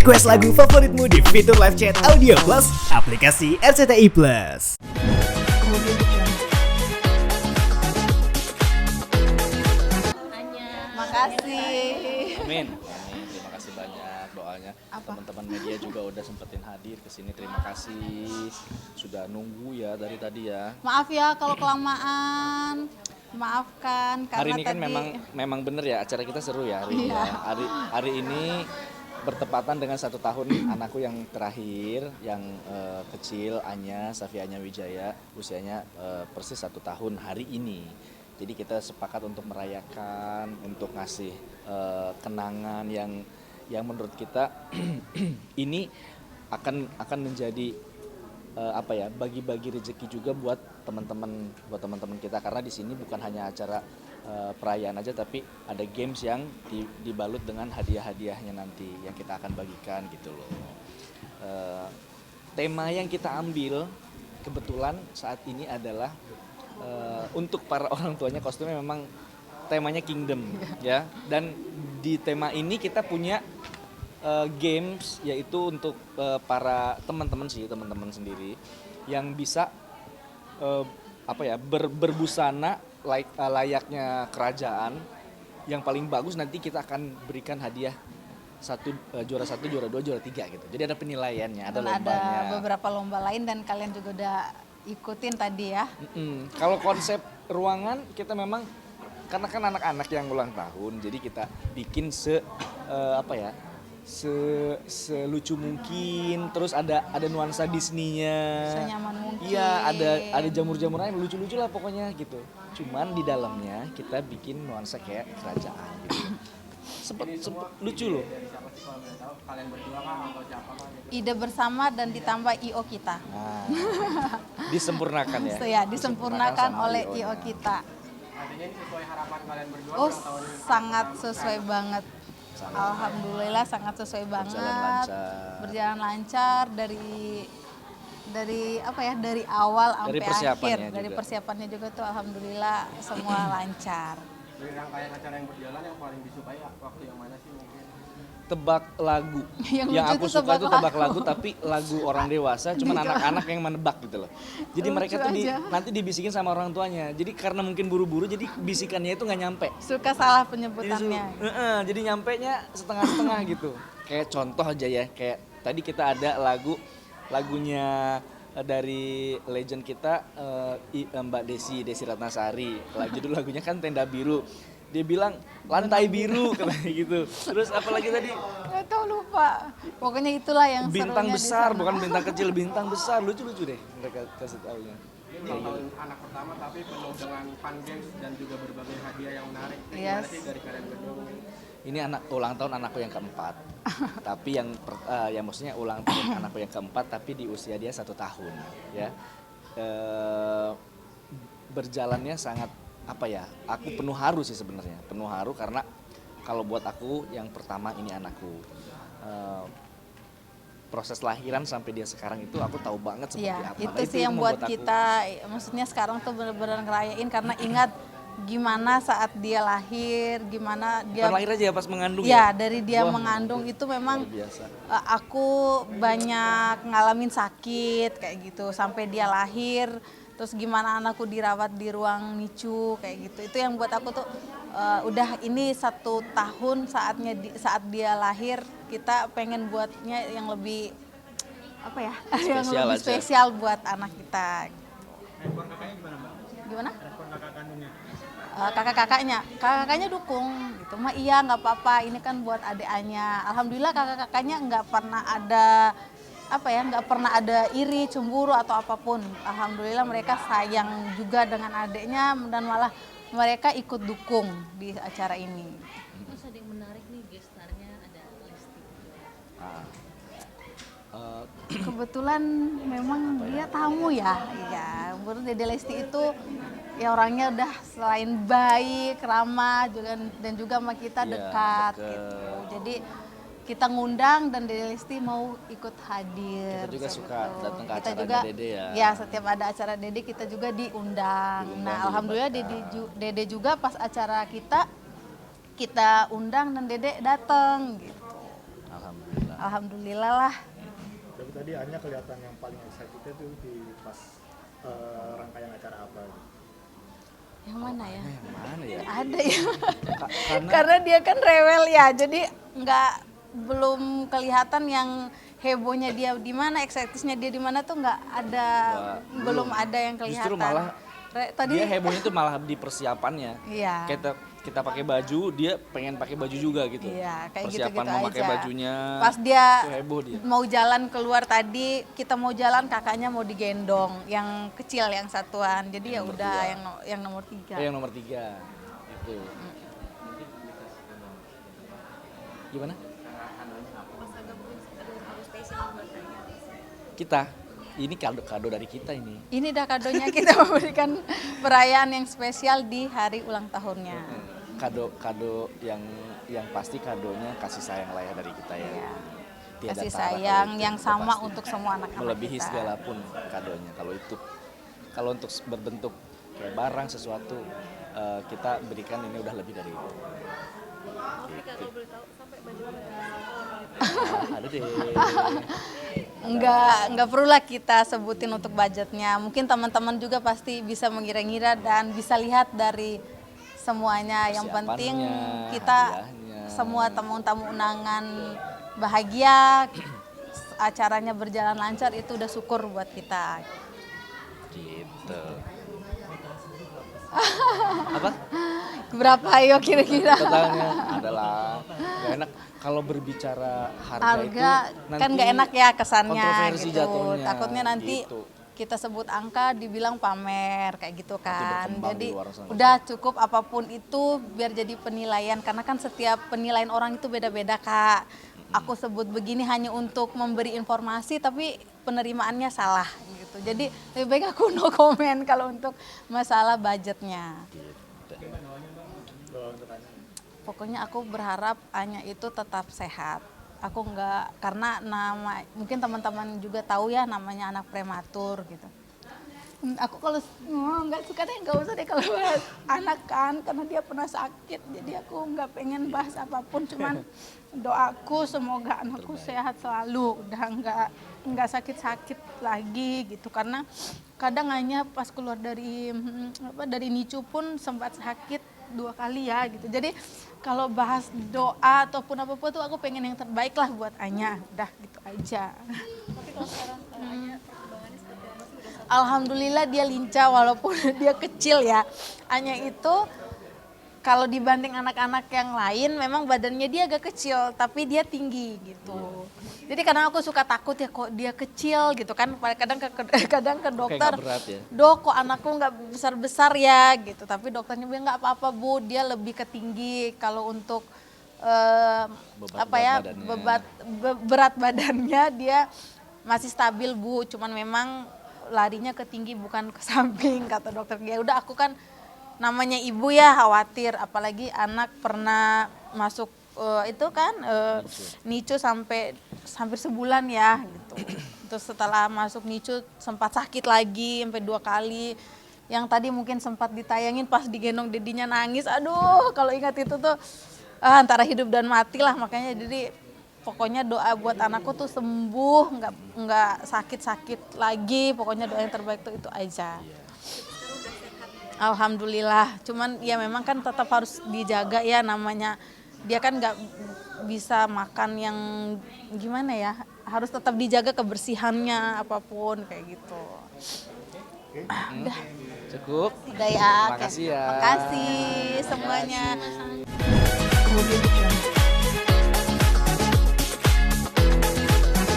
Request lagu favoritmu di fitur live chat Audio Plus, aplikasi RCTI Plus. Makasih. Amin. Terima kasih banyak doanya. Teman-teman media juga udah sempetin hadir ke sini. Terima kasih. Sudah nunggu ya dari tadi ya. Maaf ya kalau kelamaan. Maafkan karena Hari ini kan tadi memang bener ya, acara kita seru ya hari ini. Iya. Ya. Hari ini bertepatan dengan 1 tahun anakku yang terakhir, yang kecil, Anya, Safianya Wijaya, usianya persis 1 tahun hari ini. Jadi kita sepakat untuk merayakan, untuk ngasih kenangan yang menurut kita ini akan menjadi bagi-bagi rezeki juga buat teman-teman kita, karena di sini bukan hanya acara perayaan aja, tapi ada games yang dibalut dengan hadiah-hadiahnya nanti yang kita akan bagikan gitu loh. Tema yang kita ambil kebetulan saat ini adalah untuk para orang tuanya, kostumnya memang temanya Kingdom ya, dan di tema ini kita punya games, yaitu untuk para teman-teman sendiri yang bisa berbusana layaknya kerajaan. Yang paling bagus nanti kita akan berikan hadiah juara 1, juara 2, juara 3 gitu. Jadi ada penilaiannya, ada lombanya. ada beberapa lomba lain dan kalian juga udah ikutin tadi ya. Kalau konsep ruangan kita memang karena kan anak-anak yang ulang tahun, jadi kita bikin selucu mungkin, terus ada nuansa Disney-nya. Senyaman mungkin. Iya, ada jamur-jamuran yang lucu-lucu lah pokoknya gitu. Cuman di dalamnya kita bikin nuansa kayak kerajaan gitu. Sempet lucu loh. Ide bersama dan ditambah IO kita. Nah, disempurnakan ya. Ya, disempurnakan sama oleh IO-nya. IO kita. Artinya ini sesuai harapan kalian berdua Oh, tahun ini. sangat sesuai banget. Alhamdulillah sangat sesuai banget. Berjalan lancar dari awal sampai akhir. Dari persiapannya juga tuh alhamdulillah semua lancar. Dari rangkaian acara yang berjalan yang paling disukai waktu yang mana sih mungkin? Tebak lagu. Yang Yang lucu aku tuh suka itu tebak lagu. lagu, tapi lagu orang dewasa, cuman anak-anak yang menebak gitu loh. Jadi Lucu mereka tuh aja. nanti dibisikin sama orang tuanya. Jadi karena mungkin buru-buru, jadi bisikannya itu nggak nyampe. Suka salah Jadi, penyebutannya. jadi nyampe nya setengah-setengah gitu. Kayak contoh aja ya, kayak tadi kita ada lagunya dari legend kita, Mbak Desi Ratnasari. Judul lagunya kan Tenda Biru. Dia bilang lantai biru katanya gitu. Terus apalagi tadi Nggak tahu, lupa. Pokoknya itulah yang bintang serunya di besar, sana. bukan bintang kecil, bintang besar. Lucu-lucu deh mereka kasih taunya. Ini tahun anak pertama tapi penuh dengan fun games dan juga berbagai hadiah yang menarik. Gimana Yes. sih dari kalian berdua? Ini ulang tahun anakku yang keempat. Tapi maksudnya ulang tahun anakku yang keempat tapi di usia dia 1 tahun ya. Berjalannya sangat aku penuh haru sih sebenarnya. Penuh haru karena kalau buat aku yang pertama ini anakku. Proses lahiran sampai dia sekarang itu aku tahu banget seperti Iya, apa. itu Nah, sih yang buat membuat aku- kita, maksudnya sekarang tuh bener-bener ngerayain karena ingat gimana saat dia lahir, gimana dia Bukan lahir aja ya, pas mengandung ya dari dia Wah, mengandung itu memang luar biasa. aku banyak ngalamin sakit kayak gitu sampai dia lahir, terus gimana anakku dirawat di ruang NICU kayak gitu. Itu yang buat aku tuh udah ini 1 tahun saat dia lahir, kita pengen buatnya yang lebih yang Spesial lebih aja. spesial buat anak kita. Respon kakaknya gimana mbak? Gimana? Respon kakak kandungnya? Kakak-kakaknya dukung gitu. Mah iya nggak apa-apa, ini kan buat adiknya. Alhamdulillah kakak-kakaknya nggak pernah ada iri, cemburu atau apapun. Alhamdulillah mereka sayang juga dengan adiknya dan malah mereka ikut dukung di acara ini. Terus ada yang menarik nih, gestarnya ada Lesti. Kebetulan memang dia tamu ya. Iya, menurut Dede Lesti itu ya orangnya udah selain baik, ramah dan juga sama kita Iya, dekat deket. gitu. Jadi kita ngundang dan Dede Lesti mau ikut hadir. Kita juga suka Betul. datang ke Kita acaranya juga, Dede ya. Ya, setiap ada acara Dede kita juga diundang. Nah, alhamdulillah Dede juga pas acara kita undang dan Dede datang gitu. Alhamdulillah. Alhamdulillah lah. Tapi tadi Anya kelihatan yang paling excited itu di pas rangkaian acara apa? Yang mana ya? Yang mana ya? Ada ya. Karena Karena dia kan rewel ya, jadi belum kelihatan yang hebohnya dia di mana, excitednya dia di mana tuh nggak ada, belum ada yang kelihatan. justru malah Tadi dia hebohnya tuh malah di persiapannya. iya. Kita pakai baju, dia pengen pakai baju juga gitu. Iya, kayak Persiapan gitu-gitu mau pakai aja. bajunya. Pas dia itu heboh dia. mau jalan keluar tadi, kita mau jalan kakaknya mau digendong, yang kecil yang satuan. Jadi ya udah yang nomor 3. Yang nomor 3 itu. Gimana? Kita ini kado dari kita ini. Ini dah kadonya, kita memberikan perayaan yang spesial di hari ulang tahunnya. Kado yang pasti kadonya kasih sayang lah ya dari kita ya. Iya. Tiada Kasih tara sayang kalau itu, yang itu sama pasti. untuk semua anak-anak Melebihi kita. segala pun kadonya. Kalau untuk berbentuk kayak barang sesuatu kita berikan ini udah lebih dari itu. Kalau boleh tahu sampai baju Ada deh. Enggak perlulah kita sebutin untuk budgetnya. Mungkin teman-teman juga pasti bisa mengira-ngira dan bisa lihat dari semuanya. Yang penting Persiapannya, kita hadiahnya. semua tamu-tamu undangan bahagia, acaranya berjalan lancar, itu udah syukur buat kita. Gitu. Apa? Berapa ayo kira-kira? Totalnya adalah gak enak kalau berbicara harga itu Kan nggak enak ya kesannya kontroversi gitu. jatuhnya, Takutnya nanti gitu. kita sebut angka dibilang pamer kayak gitu kan. berkembang Jadi di luar sana. udah cukup apapun itu biar jadi penilaian, karena kan setiap penilaian orang itu beda-beda Kak. Aku sebut begini hanya untuk memberi informasi tapi penerimaannya salah gitu. Jadi lebih baik aku no comment kalau untuk masalah budgetnya. Pokoknya aku berharap Anya itu tetap sehat. Aku karena mungkin teman-teman juga tahu ya namanya anak prematur gitu. Aku kalau nggak suka deh, nggak usah deh kalau bahas anak kan, karena dia pernah sakit. Jadi aku nggak pengen bahas apapun, cuman doaku semoga anakku sehat selalu, udah nggak sakit-sakit lagi gitu. Karena kadang hanya pas keluar dari NICU pun sempat sakit 2 kali ya gitu. Jadi kalau bahas doa ataupun apapun tuh aku pengen yang terbaik lah buat Anya, udah gitu aja. Tapi kalau sekarang Anya perkembangannya seperti apa sih? Alhamdulillah dia lincah walaupun dia kecil ya. Anya itu kalau dibanding anak-anak yang lain memang badannya dia agak kecil tapi dia tinggi gitu. Jadi kadang aku suka takut ya kok dia kecil gitu kan. Kadang ke dokter, Kayak nggak berat ya? Dok kok anakku nggak besar-besar ya gitu. Tapi dokternya bilang nggak apa-apa Bu, dia lebih ke tinggi. Kalau untuk berat badannya dia masih stabil Bu. Cuman memang larinya ke tinggi bukan ke samping kata dokter. Ya udah aku kan namanya ibu ya khawatir, apalagi anak pernah masuk NICU sampai hampir sebulan ya gitu. Terus setelah masuk NICU sempat sakit lagi sampai 2 kali. Yang tadi mungkin sempat ditayangin pas digendong dedinya nangis. Aduh, kalau ingat itu tuh antara hidup dan mati lah. Makanya jadi pokoknya doa buat anakku tuh sembuh, nggak sakit-sakit lagi. Pokoknya doa yang terbaik tuh itu aja. Alhamdulillah, cuman ya memang kan tetap harus dijaga ya, namanya dia kan nggak bisa makan yang gimana ya, harus tetap dijaga kebersihannya apapun kayak gitu. Udah. Cukup. Udah ya. Makasih ya. Makasih semuanya. Kemudian